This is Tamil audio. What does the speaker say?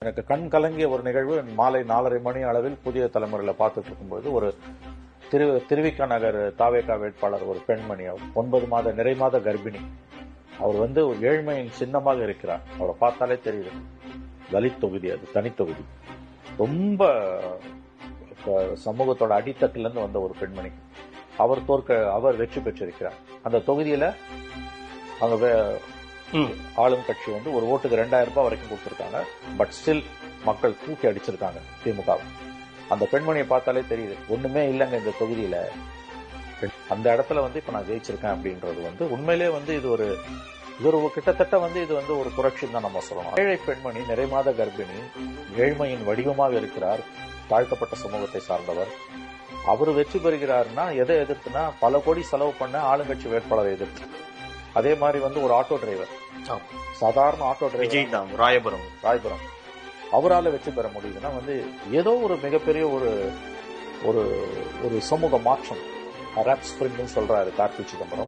எனக்கு கண் கலங்கிய ஒரு நிகழ்வு மாலை 4:30 மணி அளவில் புதிய தலைமுறையில் பார்த்துட்டு இருக்கும்போது ஒரு திருவிக நகர் தாவேகா வேட்பாளர் ஒரு பெண்மணி, 9 மாத நிறைமாத கர்ப்பிணி. அவர் ஒரு ஏழ்மையின் சின்னமாக இருக்கிறார். அவரை பார்த்தாலே தெரியுது. தலித் தொகுதி, அது தனி தொகுதி. ரொம்ப சமூகத்தோட அடித்தட்டுல இருந்து வந்த ஒரு பெண்மணி. அவர் வெற்றி பெற்றிருக்கிறார். அந்த தொகுதியில அவங்க ஆளும் கட்சி ஒரு ஓட்டுக்கு 2000 ரூபாய் வரைக்கும் கொடுத்திருக்காங்க. பட் ஸ்டில் மக்கள் தூக்கி அடிச்சிருக்காங்க திமுக. அந்த பெண்மணியை பார்த்தாலே தெரியுது, ஒண்ணுமே இல்லைங்க இந்த தொகுதியில. அந்த இடத்துல இப்ப நான் ஜெயிச்சிருக்கேன் அப்படின்றது உண்மையிலே இது ஒரு கிட்டத்தட்ட இது ஒரு புரட்சின்னு தான் நம்ம சொல்லணும். ஏழை பெண்மணி, நிறைமாத கர்ப்பிணி, ஏழ்மையின் வடிவமாக இருக்கிறார், தாழ்த்தப்பட்ட சமூகத்தை சார்ந்தவர். அவர் வெற்றி பெறுகிறார்னா எதை எதிர்த்துனா, பல கோடி செலவு பண்ண ஆளுங்கட்சி வேட்பாளரை எதிர்த்து. அதே மாதிரி ஒரு ஆட்டோ டிரைவர், சாதாரண ஆட்டோ டிரைவர், ராயபுரம், அவரால் வெற்றி பெற முடியுதுன்னா ஏதோ ஒரு மிகப்பெரிய ஒரு சமூக மாற்றம். அரப் ஸ்பிரிங்னு சொல்றாரு கார்த்தி சிதம்பரம்.